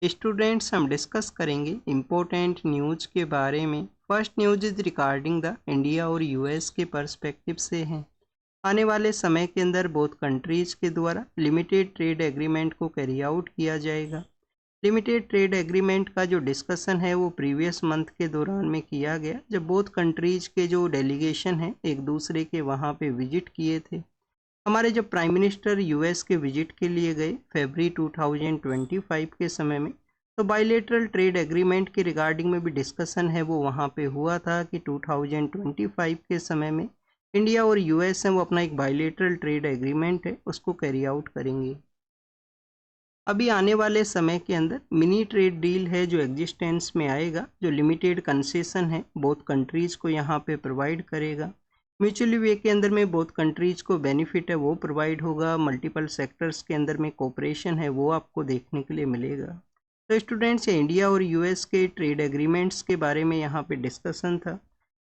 Students, हम discuss करेंगे important news के बारे में। First news is regarding the India और यूएस के पर्सपेक्टिव से हैं। आने वाले समय के अंदर बोथ कंट्रीज के द्वारा लिमिटेड ट्रेड एग्रीमेंट को कैरी आउट किया जाएगा। लिमिटेड ट्रेड एग्रीमेंट का जो डिस्कशन है वो प्रीवियस मंथ के दौरान में किया गया, जब बोथ कंट्रीज के जो डेलीगेशन हैं एक दूसरे के वहाँ पे विजिट किए थे। हमारे जब प्राइम मिनिस्टर यूएस के विजिट के लिए गए फरवरी 2025 के समय में, तो बायलेटरल ट्रेड एग्रीमेंट के रिगार्डिंग में भी डिस्कशन है वो वहाँ पे हुआ था कि 2025 के समय में इंडिया और यूएस है वो अपना एक बायलेटरल ट्रेड एग्रीमेंट है उसको कैरी आउट करेंगे। अभी आने वाले समय के अंदर मिनी ट्रेड डील है जो एग्जिस्टेंस में आएगा, जो लिमिटेड कंसेशन है बोथ कंट्रीज़ को यहाँ पे प्रोवाइड करेगा। म्यूचुअली वे के अंदर में बोथ कंट्रीज़ को बेनिफिट है वो प्रोवाइड होगा। मल्टीपल सेक्टर्स के अंदर में कोऑपरेशन है वो आपको देखने के लिए मिलेगा। तो स्टूडेंट्स, ये इंडिया और यूएस के ट्रेड एग्रीमेंट्स के बारे में यहाँ पे डिस्कशन था।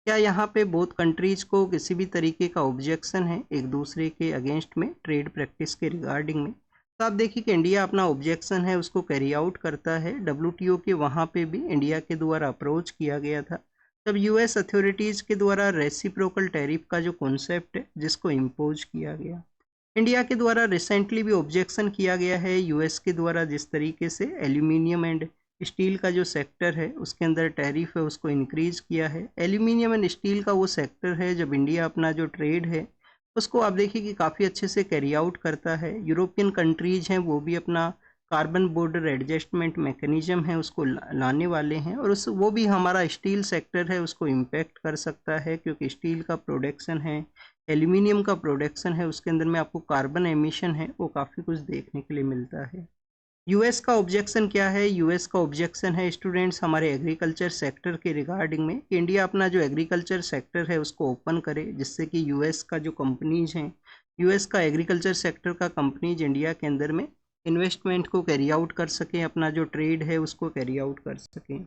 क्या यहाँ पे बोथ कंट्रीज़ को किसी भी तरीके का ऑब्जेक्शन है एक दूसरे के अगेंस्ट में ट्रेड प्रैक्टिस के रिगार्डिंग में? तो आप देखिए कि इंडिया अपना ऑब्जेक्शन है उसको कैरी आउट करता है। डब्ल्यूटीओ के वहाँ पे भी इंडिया के द्वारा अप्रोच किया गया था, तब यूएस अथॉरिटीज़ के द्वारा रेसिप्रोकल टैरिफ का जो कॉन्सेप्ट है जिसको इम्पोज किया गया। इंडिया के द्वारा रिसेंटली भी ऑब्जेक्शन किया गया है यूएस के द्वारा, जिस तरीके से एल्यूमिनियम एंड स्टील का जो सेक्टर है उसके अंदर टैरिफ है उसको इंक्रीज किया है। एल्यूमिनियम एंड स्टील का वो सेक्टर है जब इंडिया अपना जो ट्रेड है उसको आप देखिए कि काफ़ी अच्छे से कैरी आउट करता है। यूरोपियन कंट्रीज हैं वो भी अपना कार्बन बॉर्डर एडजस्टमेंट मैकेनिज्म है उसको लाने वाले हैं, और उस वो भी हमारा स्टील सेक्टर है उसको इम्पैक्ट कर सकता है, क्योंकि स्टील का प्रोडक्शन है, एल्यूमिनियम का प्रोडक्शन है, उसके अंदर में आपको कार्बन एमिशन है वो काफ़ी कुछ देखने के लिए मिलता है। यूएस का ऑब्जेक्शन क्या है? यूएस का ऑब्जेक्शन है स्टूडेंट्स हमारे एग्रीकल्चर सेक्टर के रिगार्डिंग में कि इंडिया अपना जो एग्रीकल्चर सेक्टर है उसको ओपन करे, जिससे कि यूएस का जो कंपनीज हैं, यूएस का एग्रीकल्चर सेक्टर का कंपनीज इंडिया के अंदर में इन्वेस्टमेंट को कैरी आउट कर सकें, अपना जो ट्रेड है उसको कैरी आउट कर सकें।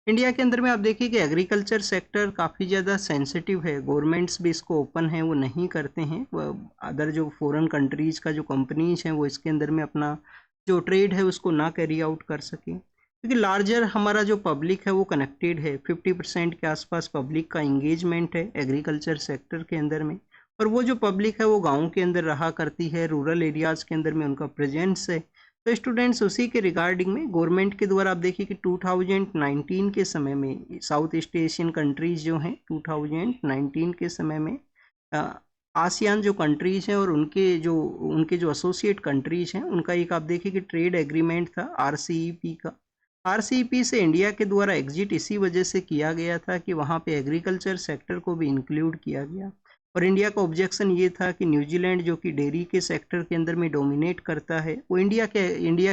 इंडिया के अंदर में आप देखिए कि एग्रीकल्चर सेक्टर काफ़ी ज़्यादा सेंसिटिव है, गवर्नमेंट्स भी इसको ओपन है वो नहीं करते हैं। अदर जो फॉरेन कंट्रीज़ का जो कंपनीज हैं वो इसके अंदर में अपना जो ट्रेड है उसको ना कैरी आउट कर सकें, क्योंकि लार्जर हमारा जो पब्लिक है वो कनेक्टेड है। 50% के आसपास पब्लिक का इंगेजमेंट है एग्रीकल्चर सेक्टर के अंदर में, और वो जो पब्लिक है वो गाँव के अंदर रहा करती है, रूरल एरियाज़ के अंदर में उनका प्रेजेंस है। तो स्टूडेंट्स, उसी के रिगार्डिंग में गवर्नमेंट के द्वारा आप देखिए कि 2019 के समय में साउथ ईस्ट एशियन कंट्रीज जो हैं 2019 के समय में आसियान जो कंट्रीज हैं और उनके जो एसोसिएट कंट्रीज हैं उनका एक आप देखिए कि ट्रेड एग्रीमेंट था आरसीईपी का। आरसीईपी से इंडिया के द्वारा एग्जिट इसी वजह से किया गया था कि वहाँ पे एग्रीकल्चर सेक्टर को भी इंक्लूड किया गया, और इंडिया का ऑब्जेक्शन ये था कि न्यूजीलैंड जो कि डेयरी के सेक्टर के अंदर में डोमिनेट करता है, वो इंडिया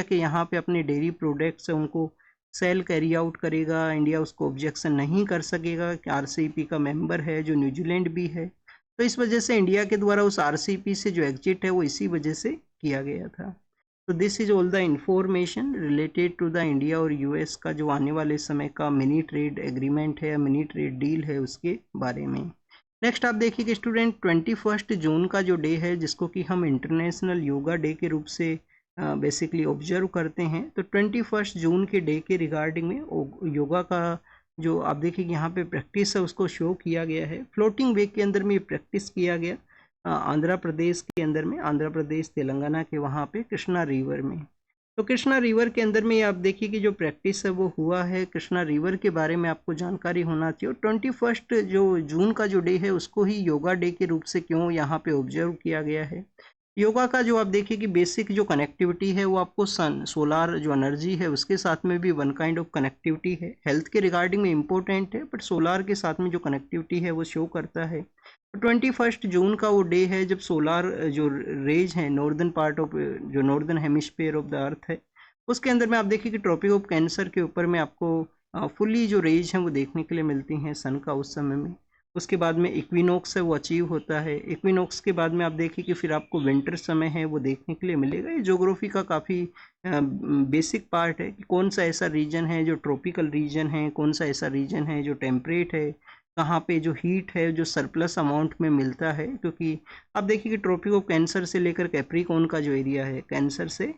के यहाँ पे अपने डेयरी प्रोडक्ट्स हैं उनको सेल कैरी आउट करेगा। इंडिया उसको ऑब्जेक्शन नहीं कर सकेगा कि आरसीईपी का मेंबर है जो न्यूजीलैंड भी है। तो इस वजह से इंडिया के द्वारा उस आरसीईपी से जो एग्जिट है वो इसी वजह से किया गया था। तो this is all the information related to the India और यूएस का जो आने वाले समय का मिनी ट्रेड एग्रीमेंट है या मिनी ट्रेड डील है उसके बारे में। नेक्स्ट आप देखिए कि स्टूडेंट 21 जून का जो डे है जिसको कि हम इंटरनेशनल योगा डे के रूप से बेसिकली ऑब्जर्व करते हैं, तो 21 जून के डे के रिगार्डिंग में योगा का जो आप देखिए कि यहाँ पे प्रैक्टिस है उसको शो किया गया है। फ्लोटिंग वे के अंदर में प्रैक्टिस किया गया आंध्र प्रदेश के अंदर में, आंध्र प्रदेश तेलंगाना के वहाँ पे कृष्णा रिवर में। तो कृष्णा रिवर के अंदर में आप देखिए कि जो प्रैक्टिस है वो हुआ है। कृष्णा रिवर के बारे में आपको जानकारी होना चाहिए। 21 जो जून का जो डे है उसको ही योगा डे के रूप से क्यों यहाँ पे ऑब्जर्व किया गया है? योगा का जो आप देखिए कि बेसिक जो कनेक्टिविटी है वो आपको सन सोलार जो एनर्जी है उसके साथ में भी वन काइंड ऑफ कनेक्टिविटी है, हेल्थ के रिगार्डिंग में इम्पोर्टेंट है, बट सोलार के साथ में जो कनेक्टिविटी है वो शो करता है। तो 21 जून का वो डे है जब सोलार जो रेज है नॉर्दर्न पार्ट ऑफ जो northern hemisphere of the earth है उसके अंदर में आप देखिए कि ट्रॉपिक ऑफ कैंसर के ऊपर में आपको फुली जो रेज हैं वो देखने के लिए मिलती हैं सन का उस समय में। उसके बाद में इक्विनॉक्स है वो अचीव होता है। इक्विनॉक्स के बाद में आप देखिए कि फिर आपको विंटर समय है वो देखने के लिए मिलेगा। ये ज्योग्राफी का काफ़ी बेसिक पार्ट है कि कौन सा ऐसा रीजन है जो ट्रॉपिकल रीजन है, कौन सा ऐसा रीजन है जो टेम्परेट है, कहाँ पे जो हीट है जो सरप्लस अमाउंट में मिलता है। क्योंकि आप देखिए कि ट्रॉपिक ऑफ कैंसर से लेकर कैप्रिकॉन का जो एरिया है कैंसर से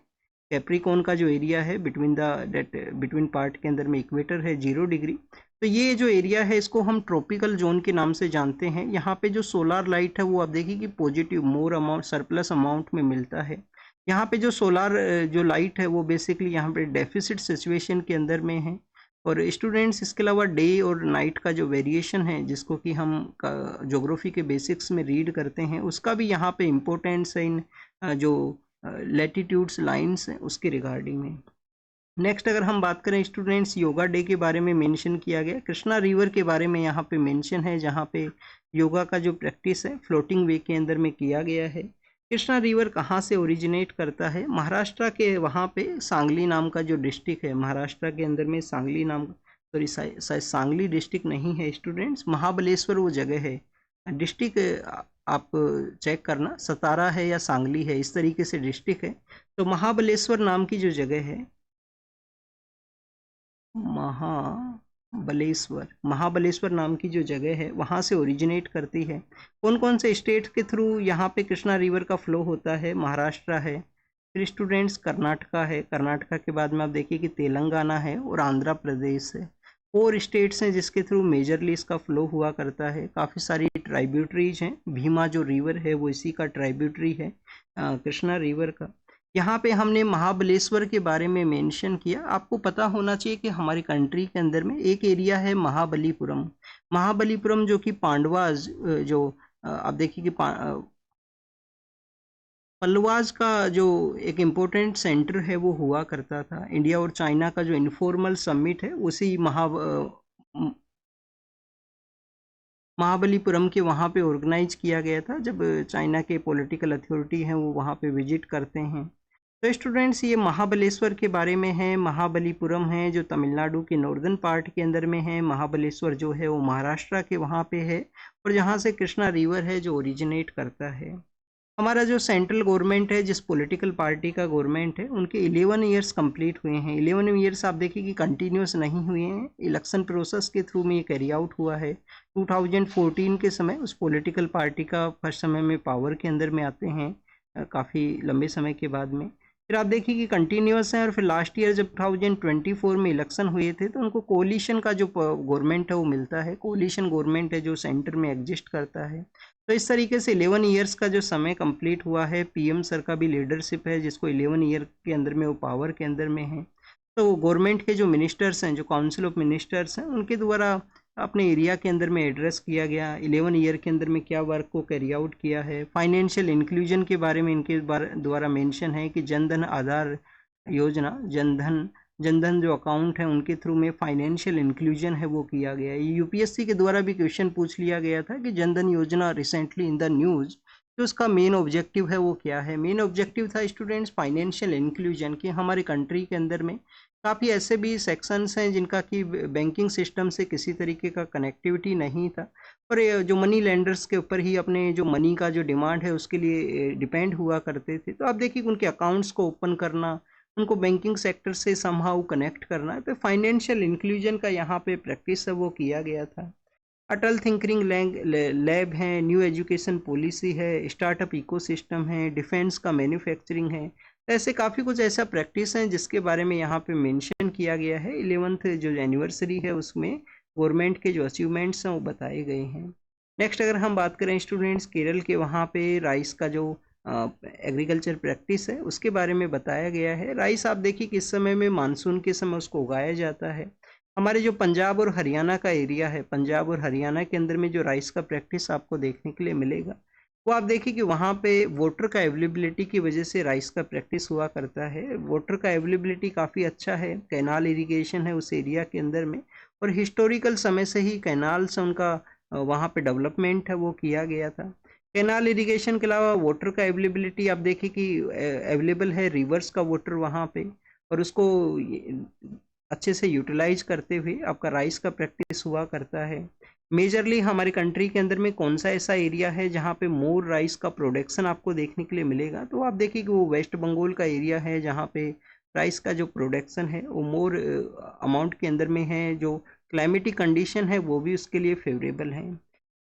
कैप्रिकॉन का जो एरिया है बिटवीन पार्ट के अंदर में इक्वेटर है 0 डिग्री। तो ये जो एरिया है इसको हम ट्रॉपिकल जोन के नाम से जानते हैं। यहाँ पे जो सोलार लाइट है वो आप देखिए कि positive more amount surplus amount में मिलता है। यहाँ पे जो सोलार जो लाइट है वो बेसिकली यहाँ पे डेफिसिट सिचुएशन के अंदर में है। और स्टूडेंट्स इसके अलावा डे और नाइट का जो वेरिएशन है जिसको कि हम ज्योग्राफी के बेसिक्स में रीड करते हैं उसका भी यहाँ पे इम्पोर्टेंस है इन जो लैटिट्यूड्स लाइंस हैं उसके रिगार्डिंग में। नेक्स्ट अगर हम बात करें स्टूडेंट्स योगा डे के बारे में मेंशन किया गया, कृष्णा रिवर के बारे में यहाँ पे मेंशन है जहाँ पे योगा का जो प्रैक्टिस है फ्लोटिंग वे के अंदर में किया गया है। कृष्णा रिवर कहाँ से ओरिजिनेट करता है? महाराष्ट्र के वहाँ पे सांगली नाम का जो डिस्ट्रिक्ट है, महाराष्ट्र के अंदर में सांगली नाम, सॉरी शायद सांगली डिस्ट्रिक्ट नहीं है स्टूडेंट्स, महाबलेश्वर वो जगह है। डिस्ट्रिक्ट आप चेक करना सतारा है या सांगली है, इस तरीके से डिस्ट्रिक्ट है। तो महाबलेश्वर नाम की जो जगह है, महाबलेश्वर नाम की जो जगह है वहाँ से ओरिजिनेट करती है। कौन कौन से स्टेट के थ्रू यहाँ पे कृष्णा रिवर का फ्लो होता है? महाराष्ट्र है, फिर स्टूडेंट्स कर्नाटका है, कर्नाटका के बाद में आप देखिए कि तेलंगाना है और आंध्र प्रदेश है। 4 स्टेट्स हैं जिसके थ्रू मेजरली इसका फ्लो हुआ करता है। काफ़ी सारी ट्राइब्यूटरीज हैं, भीमा जो रिवर है वो इसी का ट्राइब्यूटरी है कृष्णा रिवर का। यहाँ पे हमने महाबलेश्वर के बारे में मेंशन किया। आपको पता होना चाहिए कि हमारी कंट्री के अंदर में एक एरिया है महाबलीपुरम। महाबलीपुरम जो कि पांडवाज जो आप देखिए कि पल्लवाज का जो एक इम्पोर्टेंट सेंटर है वो हुआ करता था। इंडिया और चाइना का जो इनफॉर्मल समिट है उसी महाबलीपुरम के वहाँ पे ऑर्गेनाइज किया गया था, जब चाइना के पॉलिटिकल अथॉरिटी हैं वो वहाँ पे विजिट करते हैं। तो स्टूडेंट्स ये महाबलेश्वर के बारे में है। महाबलीपुरम है जो तमिलनाडु के नॉर्दर्न पार्ट के अंदर में है। महाबलेश्वर जो है वो महाराष्ट्र के वहाँ पे है और जहाँ से कृष्णा रिवर है जो ओरिजिनेट करता है। हमारा जो सेंट्रल गवर्नमेंट है, जिस पॉलिटिकल पार्टी का गवर्नमेंट है, उनके 11 ईयर्स कंप्लीट हुए हैं। 11 ईयर्स आप देखिए कि कंटिन्यूस नहीं हुए हैं, इलेक्शन प्रोसेस के थ्रू में ये कैरी आउट हुआ है। 2014 के समय उस पॉलिटिकल पार्टी का फर्स्ट समय में पावर के अंदर में आते हैं काफ़ी लंबे समय के बाद में। फिर आप देखिए कि कंटिन्यूस हैं और फिर लास्ट ईयर जब 2024 में इलेक्शन हुए थे तो उनको कोलिशन का जो गवर्नमेंट है वो मिलता है। कोलिशन गवर्नमेंट है जो सेंटर में एग्जिस्ट करता है। तो इस तरीके से 11 ईयर्स का जो समय कंप्लीट हुआ है। पीएम सर का भी लीडरशिप है जिसको 11 ईयर के अंदर में वो पावर के अंदर में है। तो गवर्नमेंट के जो मिनिस्टर्स हैं, जो काउंसिल ऑफ मिनिस्टर्स हैं, उनके द्वारा अपने एरिया के अंदर में एड्रेस किया गया। 11 ईयर के अंदर में क्या वर्क को कैरी आउट किया है। फाइनेंशियल इंक्लूजन के बारे में इनके द्वारा मेंशन है कि जनधन आधार योजना, जनधन जो अकाउंट है उनके थ्रू में फाइनेंशियल इंक्लूजन है वो किया गया है। यूपीएससी के द्वारा भी क्वेश्चन पूछ लिया गया था कि जनधन योजना रिसेंटली इन द न्यूज़, तो उसका मेन ऑब्जेक्टिव है वो क्या है? मेन ऑब्जेक्टिव था स्टूडेंट्स फाइनेंशियल इंक्लूजन, कि हमारे कंट्री के अंदर में काफ़ी ऐसे भी सेक्शंस हैं जिनका कि बैंकिंग सिस्टम से किसी तरीके का कनेक्टिविटी नहीं था, पर जो मनी लेंडर्स के ऊपर ही अपने जो मनी का जो डिमांड है उसके लिए डिपेंड हुआ करते थे। तो आप देखिए उनके अकाउंट्स को ओपन करना, उनको बैंकिंग सेक्टर से समहाउ कनेक्ट करना है। तो फाइनेंशियल इंक्लूजन का यहाँ पे प्रैक्टिस है वो किया गया था। अटल थिंकिंग लैब है, न्यू एजुकेशन पॉलिसी है, स्टार्टअप इकोसिस्टम है, डिफेंस का मैन्युफैक्चरिंग है। तो ऐसे काफ़ी कुछ ऐसा प्रैक्टिस है जिसके बारे में यहाँ पे मेंशन किया गया है। 11th जो एनिवर्सरी है उसमें गवर्नमेंट के जो अचीवमेंट्स हैं वो बताए गए हैं। नेक्स्ट अगर हम बात करें स्टूडेंट्स, केरल के वहाँ पे राइस का जो एग्रीकल्चर प्रैक्टिस है उसके बारे में बताया गया है। राइस आप देखिए किस समय में, मानसून के समय उसको उगाया जाता है। हमारे जो पंजाब और हरियाणा का एरिया है, पंजाब और हरियाणा के अंदर में जो राइस का प्रैक्टिस आपको देखने के लिए मिलेगा वो आप देखिए कि वहाँ पे वाटर का अवेलेबिलिटी की वजह से राइस का प्रैक्टिस हुआ करता है। वाटर का अवेलेबिलिटी काफ़ी अच्छा है, कैनाल इरिगेशन है उस एरिया के अंदर में, और हिस्टोरिकल समय से ही कैनाल से उनका वहाँ पे डेवलपमेंट है वो किया गया था। कैनाल इरिगेशन के अलावा वाटर का अवेलेबिलिटी आप देखिए कि अवेलेबल है, रिवर्स का वाटर वहाँ पे, और उसको अच्छे से यूटिलाइज करते हुए आपका राइस का प्रैक्टिस हुआ करता है। मेजरली हमारे कंट्री के अंदर में कौन सा ऐसा एरिया है जहाँ पे मोर राइस का प्रोडक्शन आपको देखने के लिए मिलेगा? तो आप देखिए कि वो वेस्ट बंगाल का एरिया है जहाँ पे राइस का जो प्रोडक्शन है वो मोर अमाउंट के अंदर में है। जो क्लाइमेटिक कंडीशन है वो भी उसके लिए फेवरेबल है।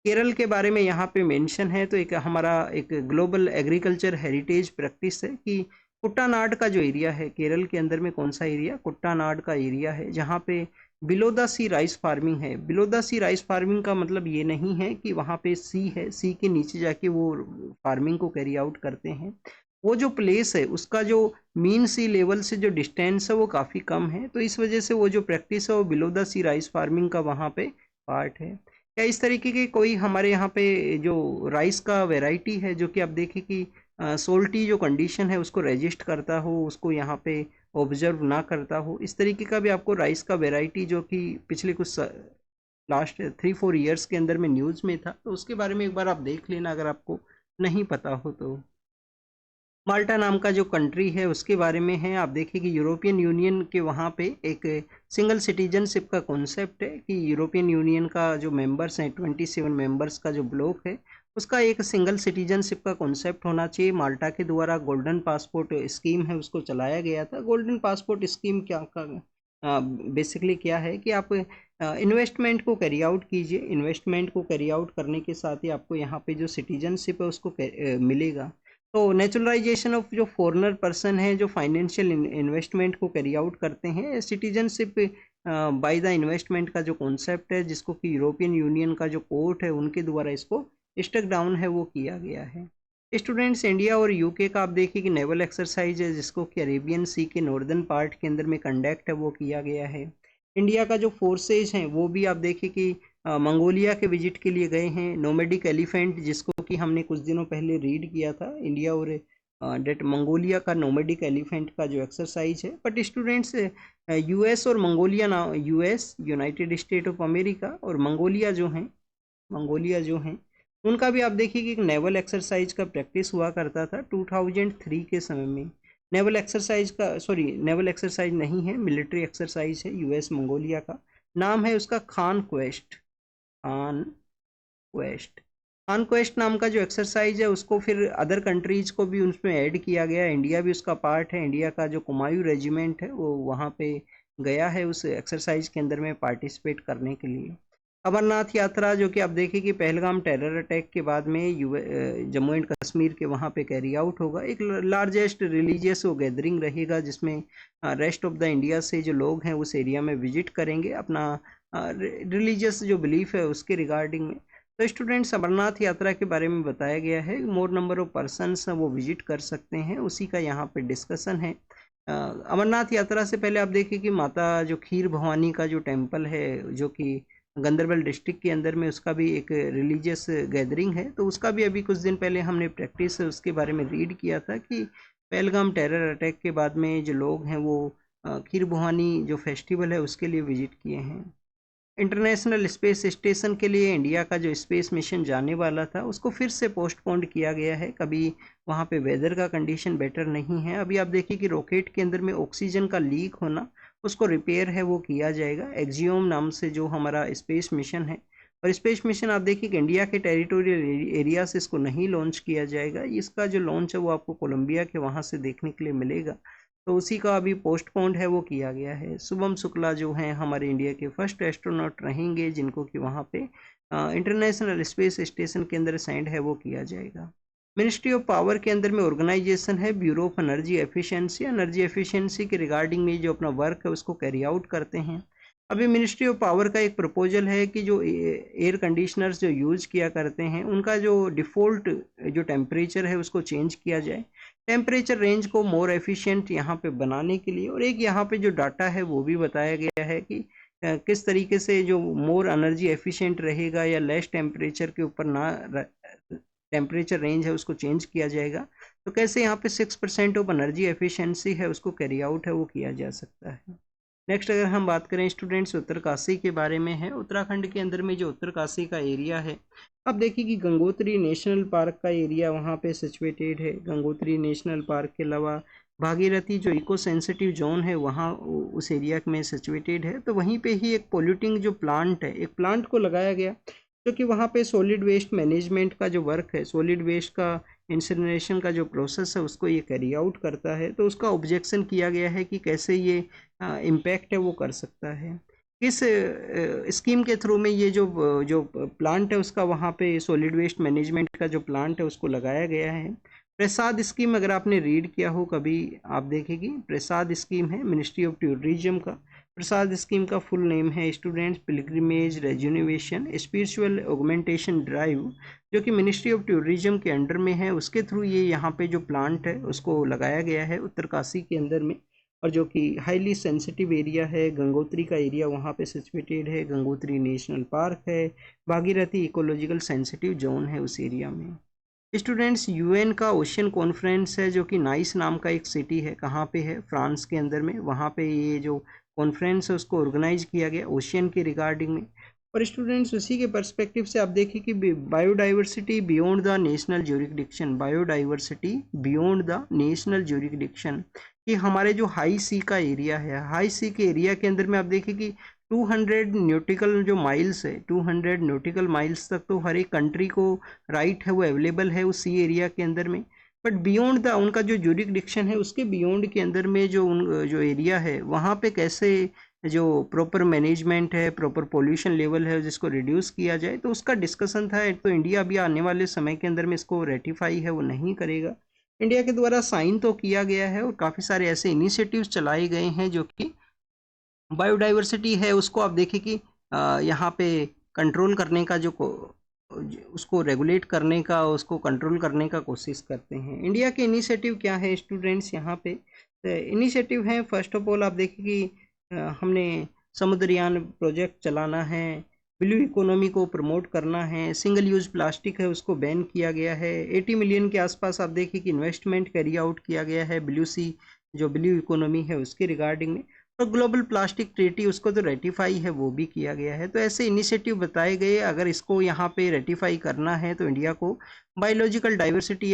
केरल के बारे में यहाँ पे मेंशन है, तो एक हमारा एक ग्लोबल एग्रीकल्चर हेरिटेज प्रैक्टिस है कि कुट्टानाड का जो एरिया है केरल के अंदर में, कौन सा एरिया, कुट्टानाड का एरिया है, जहाँ पे below the sea rice farming है। Below the sea rice farming का मतलब ये नहीं है कि वहाँ पे सी है, सी के नीचे जाके वो फार्मिंग को कैरी आउट करते हैं। वो जो प्लेस है उसका जो मीन सी लेवल से जो डिस्टेंस है वो काफ़ी कम है, तो इस वजह से वो जो प्रैक्टिस है वो below the sea rice farming का वहाँ पे पार्ट है। क्या इस तरीके के कोई हमारे यहाँ पे जो राइस का वेराइटी है जो कि आप देखें कि सोल्टी जो कंडीशन है उसको रजिस्ट करता हो, उसको यहाँ पे ऑब्जर्व ना करता हो, इस तरीके का भी आपको राइस का वेराइटी जो कि पिछले कुछ लास्ट 3-4 ईयर्स के अंदर में न्यूज़ में था, तो उसके बारे में एक बार आप देख लेना अगर आपको नहीं पता हो तो। माल्टा नाम का जो कंट्री है उसके बारे में है, आप देखिए कि यूरोपियन यूनियन के वहाँ पे एक सिंगल सिटीजनशिप का कॉन्सेप्ट है कि यूरोपियन यूनियन का जो मेंबर्स हैं 27 मेंबर्स का जो ब्लॉक है उसका एक सिंगल सिटीजनशिप का कॉन्सेप्ट होना चाहिए। माल्टा के द्वारा गोल्डन पासपोर्ट स्कीम है उसको चलाया गया था। गोल्डन पासपोर्ट स्कीम क्या बेसिकली क्या है कि आप इन्वेस्टमेंट को कैरी आउट कीजिए, इन्वेस्टमेंट को कैरी आउट करने के साथ ही आपको यहाँ पे जो सिटीजनशिप है उसको मिलेगा। तो नेचुरलाइजेशन ऑफ जो फॉरेनर पर्सन है जो फाइनेंशियल इन्वेस्टमेंट को कैरी आउट करते हैं, सिटीजनशिप बाय द इन्वेस्टमेंट का जो कॉन्सेप्ट है जिसको कि यूरोपियन यूनियन का जो कोर्ट है उनके द्वारा इसको स्टक डाउन है वो किया गया है। स्टूडेंट्स, इंडिया और यूके का आप देखिए कि नेवल एक्सरसाइज है जिसको कि अरेबियन सी के नॉर्दर्न पार्ट के अंदर में कंडक्ट है वो किया गया है। इंडिया का जो फोर्सेज हैं वो भी आप देखिए कि मंगोलिया के विजिट के लिए गए हैं। नोमेडिक एलिफेंट जिसको कि हमने कुछ दिनों पहले रीड किया था, इंडिया और डेट मंगोलिया का नोमेडिक एलिफेंट का जो एक्सरसाइज है। बट स्टूडेंट्स, यूएस और मंगोलिया ना, US United state of America और मंगोलिया जो हैं उनका भी आप देखिए कि एक नेवल एक्सरसाइज का प्रैक्टिस हुआ करता था 2003 के समय में। नेवल एक्सरसाइज का, सॉरी नेवल एक्सरसाइज नहीं है, मिलिट्री एक्सरसाइज है यूएस मंगोलिया का। नाम है उसका Khan quest. Khan quest Khan quest नाम का जो एक्सरसाइज है उसको फिर अदर कंट्रीज को भी उसमें ऐड किया गया। इंडिया भी उसका पार्ट है। इंडिया का जो कुमायूं रेजिमेंट है वो वहाँ पे गया है उस एक्सरसाइज के अंदर में पार्टिसिपेट करने के लिए। अमरनाथ यात्रा जो कि आप देखिए कि पहलगाम टेरर अटैक के बाद में जम्मू एंड कश्मीर के वहाँ पे कैरी आउट होगा। एक लार्जेस्ट रिलीजियस वो गैदरिंग रहेगा जिसमें रेस्ट ऑफ द इंडिया से जो लोग हैं उस एरिया में विजिट करेंगे अपना रिलीजियस जो बिलीफ है उसके रिगार्डिंग में। तो स्टूडेंट्स, अमरनाथ यात्रा के बारे में बताया गया है, मोर नंबर ऑफ पर्सनस वो विजिट कर सकते हैं, उसी का यहाँ पे डिस्कशन है। अमरनाथ यात्रा से पहले आप देखिए कि माता जो खीर भवानी का जो टेम्पल है जो कि गंदरबल डिस्ट्रिक्ट के अंदर में, उसका भी एक रिलीजियस गैदरिंग है। तो उसका भी अभी कुछ दिन पहले हमने प्रैक्टिस उसके बारे में रीड किया था कि पहलगाम टेरर अटैक के बाद में जो लोग हैं वो खीर भवानी जो फेस्टिवल है उसके लिए विजिट किए हैं। इंटरनेशनल स्पेस स्टेशन के लिए इंडिया का जो स्पेस मिशन जाने वाला था उसको फिर से पोस्टपोन्ड किया गया है। कभी वहाँ पे वेदर का कंडीशन बेटर नहीं है। अभी आप देखिए कि रॉकेट के अंदर में ऑक्सीजन का लीक होना, उसको रिपेयर है वो किया जाएगा। एक्जियोम नाम से जो हमारा स्पेस मिशन है, और स्पेस मिशन आप देखिए कि इंडिया के टेरिटोरियल एरिया से इसको नहीं लॉन्च किया जाएगा। इसका जो लॉन्च है वो आपको कोलंबिया के वहाँ से देखने के लिए मिलेगा, तो उसी का अभी पोस्टपोन्ड है वो किया गया है। शुभम शुक्ला जो हैं हमारे इंडिया के फर्स्ट एस्ट्रोनॉट रहेंगे जिनको कि वहाँ पे इंटरनेशनल स्पेस स्टेशन के अंदर सेंड है वो किया जाएगा। मिनिस्ट्री ऑफ पावर के अंदर में ऑर्गेनाइजेशन है bureau of energy efficiency. Energy efficiency के रिगार्डिंग में जो अपना वर्क है उसको कैरी आउट करते हैं। अभी मिनिस्ट्री ऑफ पावर का एक प्रपोजल है कि जो एयर कंडीशनर्स जो यूज़ किया करते हैं उनका जो डिफ़ॉल्ट जो टेम्परेचर है उसको चेंज किया जाए, टेम्परेचर रेंज को मोर एफिशिएंट यहाँ पे बनाने के लिए। और एक यहाँ पे जो डाटा है वो भी बताया गया है कि किस तरीके से जो मोर एनर्जी एफिशिएंट रहेगा या लेस टेम्परेचर के ऊपर ना टेम्परेचर रेंज है उसको चेंज किया जाएगा। तो कैसे यहाँ पे 6% ऑफ एनर्जी एफिशिएंसी है उसको कैरी आउट है वो किया जा सकता है। नेक्स्ट अगर हम बात करें स्टूडेंट्स उत्तरकाशी के बारे में है। उत्तराखंड के अंदर में जो उत्तरकाशी का एरिया है, अब देखिए कि गंगोत्री नेशनल पार्क का एरिया वहाँ पे सिचुएटेड है। गंगोत्री नेशनल पार्क के अलावा भागीरथी जो इको सेंसिटिव जोन है वहाँ उस एरिया में सिचुएटेड है। तो वहीं पे ही एक पोल्यूटिंग जो प्लांट है, एक प्लांट को लगाया गया जो कि वहाँ पे सॉलिड वेस्ट मैनेजमेंट का जो वर्क है, सॉलिड वेस्ट का इंसिनरेशन का जो प्रोसेस है उसको ये कैरी आउट करता है। तो उसका ऑब्जेक्शन किया गया है कि कैसे ये इम्पैक्ट है वो कर सकता है। किस स्कीम के थ्रू में ये जो प्लांट है उसका वहाँ पे सॉलिड वेस्ट मैनेजमेंट का जो प्लांट है उसको लगाया गया है, प्रसाद स्कीम अगर आपने रीड किया हो कभी, आप देखेंगे प्रसाद स्कीम है मिनिस्ट्री ऑफ टूरिज्म का। प्रसाद स्कीम का फुल नेम है students pilgrimage rejuvenation spiritual augmentation drive, जो कि मिनिस्ट्री ऑफ टूरिज्म के अंडर में है। उसके थ्रू ये यहाँ पे जो प्लांट है उसको लगाया गया है उत्तरकाशी के अंदर में, और जो कि हाईली सेंसिटिव एरिया है, गंगोत्री का एरिया वहाँ पे सिचुएटेड है, गंगोत्री नेशनल पार्क है, भागीरथी इकोलॉजिकल सेंसिटिव जोन है उस एरिया में। स्टूडेंट्स यूएन का ओशियन कॉन्फ्रेंस है, जो कि नाइस नाम का एक सिटी है, कहाँ पे है, फ्रांस के अंदर में। वहाँ पे ये जो कॉन्फ्रेंस है उसको ऑर्गेनाइज किया गया ओशियन के रिगार्डिंग में। और स्टूडेंट्स उसी के पर्सपेक्टिव से आप देखिए कि biodiversity beyond the national jurisdiction, biodiversity beyond the national jurisdiction, कि हमारे जो हाई सी का एरिया है, हाई सी के एरिया के अंदर में आप देखिए कि 200 न्यूटिकल जो माइल्स है, 200 न्यूटिकल माइल्स तक तो हर एक कंट्री को राइट है वो अवेलेबल है उस सी एरिया के अंदर में। बट बियॉन्ड द उनका जो ज्यूरिसडिक्शन है उसके बियॉन्ड के अंदर में जो एरिया है वहाँ पे कैसे जो प्रॉपर मैनेजमेंट है, प्रॉपर पोल्यूशन लेवल है जिसको रिड्यूस किया जाए, तो उसका डिस्कशन था। तो इंडिया भी आने वाले समय के अंदर में इसको रेटिफाई है वो नहीं करेगा। इंडिया के द्वारा साइन तो किया गया है और काफ़ी सारे ऐसे इनिशिएटिव्स चलाए गए हैं जो कि बायोडाइवर्सिटी है उसको आप देखिए कि यहाँ पे कंट्रोल करने का उसको रेगुलेट करने का, उसको कंट्रोल करने का कोशिश करते हैं। इंडिया के इनिशिएटिव क्या है स्टूडेंट्स यहाँ पे? इनिशिएटिव है फर्स्ट ऑफ ऑल आप देखिए कि हमने समुद्रयान प्रोजेक्ट चलाना है, ब्लू इकोनॉमी को प्रमोट करना है, सिंगल यूज प्लास्टिक है उसको बैन किया गया है, 80 मिलियन के आसपास आप देखिए कि इन्वेस्टमेंट कैरी आउट किया गया है ब्लू सी जो ब्लू इकोनॉमी है उसके रिगार्डिंग में। और ग्लोबल प्लास्टिक ट्रीटी उसको तो रेटिफाई है वो भी किया गया है। तो ऐसे इनिशिएटिव बताए गए, अगर इसको यहाँ पे रेटिफाई करना है तो इंडिया को बायोलॉजिकल डाइवर्सिटी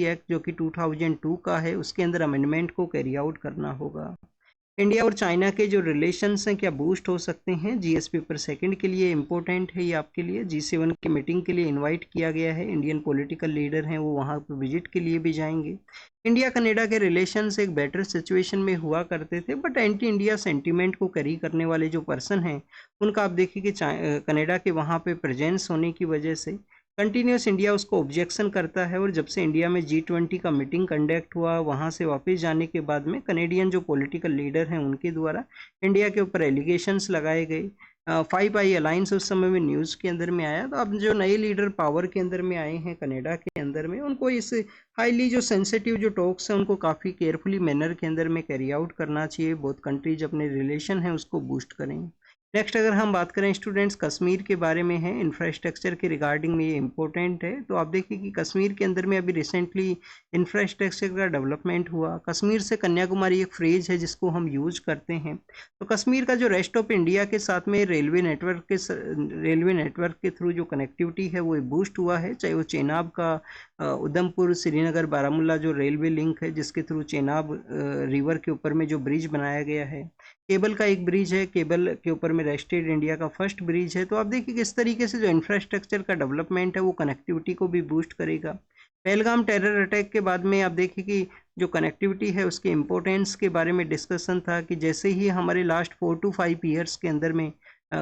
एक्ट जो कि 2002 का है उसके अंदर अमेंडमेंट को कैरी आउट करना होगा। इंडिया और चाइना के जो रिलेशंस हैं क्या बूस्ट हो सकते हैं? जीएस पेपर सेकंड के लिए इम्पोर्टेंट है ये आपके लिए। G7 की मीटिंग के लिए इनवाइट किया गया है, इंडियन पॉलिटिकल लीडर हैं वो वहाँ पर विजिट के लिए भी जाएंगे। इंडिया कनाडा के रिलेशंस एक बेटर सिचुएशन में हुआ करते थे, बट एंटी इंडिया सेंटीमेंट को कैरी करने वाले जो पर्सन हैं उनका आप देखिए कि कनाडा के वहाँ पे प्रेजेंस होने की वजह से कंटिन्यूस इंडिया उसको ऑब्जेक्शन करता है। और जब से इंडिया में G20 का मीटिंग कंडक्ट हुआ वहाँ से वापस जाने के बाद में कनेडियन जो पॉलिटिकल लीडर हैं उनके द्वारा इंडिया के ऊपर एलिगेशंस लगाए गए। 5 आई अलायंस उस समय में न्यूज़ के अंदर में आया। तो अब जो नए लीडर पावर के अंदर में आए हैं कनाडा के अंदर में, उनको इस हाईली जो सेंसिटिव जो टॉक्स हैं उनको काफ़ी केयरफुली मैनर के अंदर में कैरी आउट करना चाहिए। बहुत कंट्रीज अपने रिलेशन हैं उसको बूस्ट करें। नेक्स्ट अगर हम बात करें स्टूडेंट्स कश्मीर के बारे में है, इंफ्रास्ट्रक्चर के रिगार्डिंग में ये इंपॉर्टेंट है। तो आप देखिए कि कश्मीर के अंदर में अभी रिसेंटली इंफ्रास्ट्रक्चर का डेवलपमेंट हुआ। कश्मीर से कन्याकुमारी एक फ्रेज है जिसको हम यूज करते हैं। तो कश्मीर का जो रेस्ट ऑफ इंडिया के साथ में रेलवे नेटवर्क के थ्रू जो कनेक्टिविटी है वो बूस्ट हुआ है, चाहे वो चेनाब का उधमपुर श्रीनगर बारामूला जो रेलवे लिंक है जिसके थ्रू चेनाब रिवर के ऊपर में जो ब्रिज बनाया गया है, केबल का एक ब्रिज है, केबल के ऊपर में रेस्टेड इंडिया का फर्स्ट ब्रिज है। तो आप देखिए किस तरीके से जो इंफ्रास्ट्रक्चर का डेवलपमेंट है वो कनेक्टिविटी को भी बूस्ट करेगा। पहलगाम टेरर अटैक के बाद में आप देखिए कि जो कनेक्टिविटी है उसके इम्पोर्टेंस के बारे में डिस्कशन था कि जैसे ही हमारे लास्ट 4 to 5 ईयर्स के अंदर में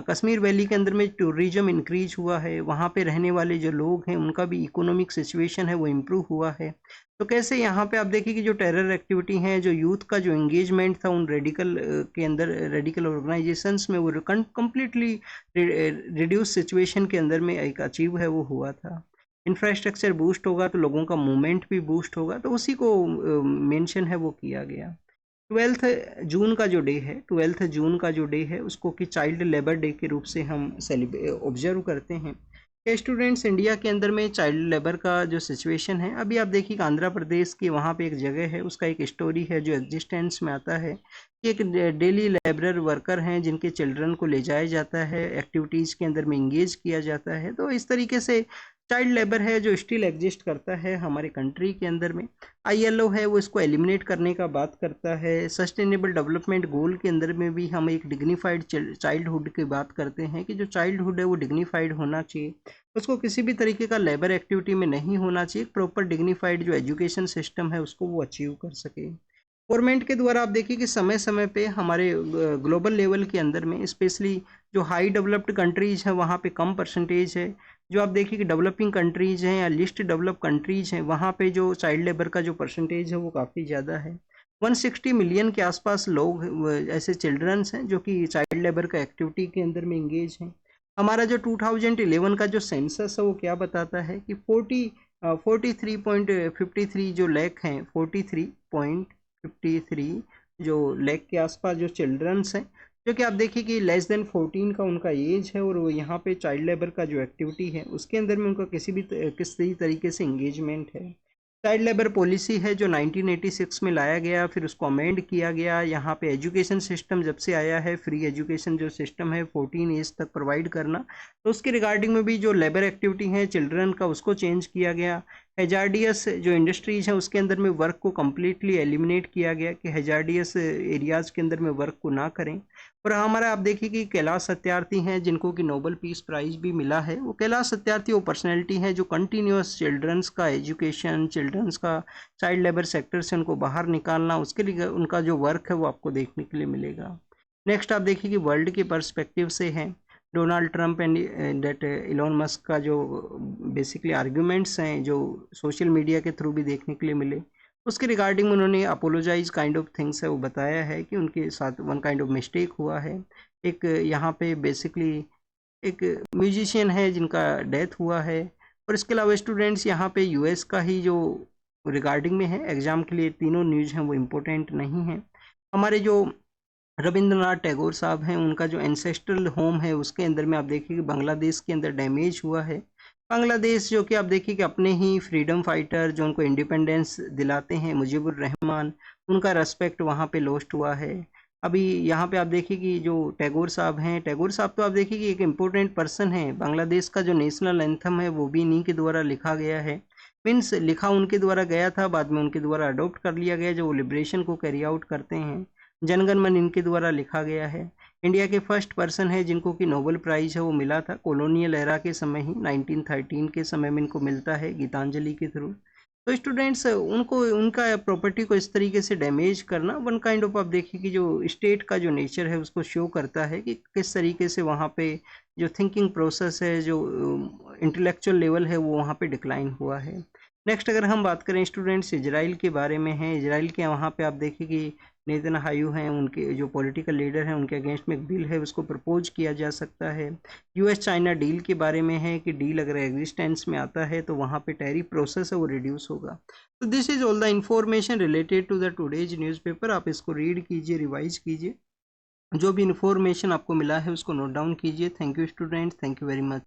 कश्मीर वैली के अंदर में टूरिज्म इंक्रीज हुआ है, वहाँ पे रहने वाले जो लोग हैं उनका भी इकोनॉमिक सिचुएशन है वो इम्प्रूव हुआ है। तो कैसे यहाँ पे आप देखिए कि जो टेरर एक्टिविटी हैं, जो यूथ का जो एंगेजमेंट था उन रेडिकल ऑर्गेनाइजेशंस में वो कम्प्लीटली रिड्यूस सिचुएशन के अंदर में एक अचीव है वो हुआ था। इंफ्रास्ट्रक्चर बूस्ट होगा तो लोगों का मूवमेंट भी बूस्ट होगा, तो उसी को मेंशन है वो किया गया। 12th जून का जो डे है उसको कि चाइल्ड लेबर डे के रूप से हम ऑब्जर्व करते हैं। स्टूडेंट्स इंडिया के अंदर में चाइल्ड लेबर का जो सिचुएशन है, अभी आप देखिए कि आंध्र प्रदेश की वहाँ पे एक जगह है, उसका एक स्टोरी है जो एग्जिस्टेंस में आता है कि एक डेली लेबरर वर्कर हैं जिनके चिल्ड्रन को ले जाया जाता है, एक्टिविटीज़ के अंदर में इंगेज किया जाता है। तो इस तरीके से चाइल्ड लेबर है जो स्टिल एग्जिस्ट करता है हमारे कंट्री के अंदर में। ILO है वो इसको एलिमिनेट करने का बात करता है। सस्टेनेबल डेवलपमेंट गोल के अंदर में भी हम एक डिग्निफाइड चाइल्डहुड की बात करते हैं कि जो चाइल्डहुड है वो डिग्निफाइड होना चाहिए, उसको किसी भी तरीके का लेबर एक्टिविटी में नहीं होना चाहिए। प्रॉपर डिग्निफाइड जो एजुकेशन सिस्टम है उसको वो अचीव कर सके। गवर्नमेंट के द्वारा आप देखिए कि समय समय पे हमारे ग्लोबल लेवल के अंदर में स्पेशली जो हाई डेवलप्ड कंट्रीज हैं वहाँ पे कम परसेंटेज है। जो आप देखिए कि डेवलपिंग कंट्रीज हैं या लिस्ट डेवलप कंट्रीज हैं वहाँ पे जो चाइल्ड लेबर का जो परसेंटेज है वो काफ़ी ज़्यादा है। 160 मिलियन के आसपास लोग ऐसे चिल्ड्रंस हैं जो कि चाइल्ड लेबर का एक्टिविटी के अंदर में इंगेज हैं। हमारा जो 2011 का जो सेंसस है वो क्या बताता है कि 43.53 जो लैख हैं, 43.53 जो लैख के आसपास जो चिल्ड्रंस हैं, जो कि आप देखिए कि लेस देन 14 का उनका एज है और वो यहाँ पे चाइल्ड लेबर का जो एक्टिविटी है उसके अंदर में उनका किसी तरीके से इंगेजमेंट है। चाइल्ड लेबर पॉलिसी है जो 1986 में लाया गया, फिर उसको अमेंड किया गया। यहाँ पे एजुकेशन सिस्टम जब से आया है, फ्री एजुकेशन जो सिस्टम है 14 एज तक प्रोवाइड करना, तो उसके रिगार्डिंग में भी जो लेबर एक्टिविटी है चिल्ड्रन का उसको चेंज किया गया। हेजार्डियस जो इंडस्ट्रीज हैं उसके अंदर में वर्क को कम्प्लीटली एलिमिनेट किया गया कि हेजार्डियस एरियाज़ के अंदर में वर्क को ना करें। और हमारा आप देखिए कि कैलाश सत्यार्थी हैं जिनको कि नोबेल पीस प्राइज़ भी मिला है। वो कैलाश सत्यार्थी वो पर्सनैलिटी है जो कंटिन्यूस चिल्ड्रंस का एजुकेशन, चिल्ड्रंस का चाइल्ड लेबर सेक्टर से उनको बाहर निकालना, उसके लिए उनका जो वर्क है वो आपको देखने के लिए मिलेगा। नेक्स्ट आप देखिए कि वर्ल्ड के पर्सपेक्टिव से है Donald Trump and that Elon Musk का जो बेसिकली आर्ग्यूमेंट्स हैं जो सोशल मीडिया के थ्रू भी देखने के लिए मिले, उसके रिगार्डिंग उन्होंने अपोलोजाइज काइंड ऑफ थिंग्स है वो बताया है कि उनके साथ वन काइंड ऑफ मिस्टेक हुआ है। एक यहाँ पे बेसिकली एक म्यूजिशियन है जिनका डेथ हुआ है। और इसके अलावा स्टूडेंट्स यहाँ पे यूएस का ही जो रिगार्डिंग में है एग्ज़ाम के लिए तीनों न्यूज़ हैं वो इम्पोर्टेंट नहीं है। हमारे जो रविंद्रनाथ टैगोर साहब हैं उनका जो एंसेस्ट्रल होम है उसके अंदर में आप देखिए कि बांग्लादेश के अंदर डैमेज हुआ है। बांग्लादेश जो कि आप देखिए कि अपने ही फ्रीडम फाइटर जो उनको इंडिपेंडेंस दिलाते हैं मुजीबुर रहमान, उनका रेस्पेक्ट वहाँ पे लॉस्ट हुआ है। अभी यहाँ पे आप देखिए कि जो टैगोर साहब हैं, टैगोर साहब तो आप देखिए कि एक इम्पोर्टेंट पर्सन है। बांग्लादेश का जो नेशनल एंथम है वो भी इन्हीं के द्वारा लिखा गया है, मीन्स लिखा उनके द्वारा गया था, बाद में उनके द्वारा अडोप्ट कर लिया गया जो वो लिबरेशन को कैरी आउट करते हैं। जनगण मन इनके द्वारा लिखा गया है। इंडिया के फर्स्ट पर्सन है जिनको कि नोबेल प्राइज़ है वो मिला था कॉलोनियल एरा के समय ही, 1913 के समय में इनको मिलता है गीतांजलि के थ्रू। तो स्टूडेंट्स उनको उनका प्रॉपर्टी को इस तरीके से डैमेज करना वन काइंड ऑफ आप देखिए कि जो स्टेट का जो नेचर है उसको शो करता है कि किस तरीके से वहाँ पे जो थिंकिंग प्रोसेस है, जो इंटेलेक्चुअल लेवल है वो वहाँ पे डिक्लाइन हुआ है। नेक्स्ट अगर हम बात करें स्टूडेंट्स इजराइल के बारे में है, इजराइल के वहाँ पे आप देखिए कि नेतन्याहू हैं, उनके जो पॉलिटिकल लीडर हैं उनके अगेंस्ट में एक बिल है उसको प्रपोज किया जा सकता है। यूएस चाइना डील के बारे में है कि डील अगर एग्जिस्टेंस में आता है तो वहाँ पे टैरिफ प्रोसेस है वो रिड्यूस होगा। तो this is all the information related to the today's newspaper. आप इसको रीड कीजिए, रिवाइज कीजिए, जो भी इन्फॉर्मेशन आपको मिला है उसको नोट डाउन कीजिए। Thank you students, thank you very much.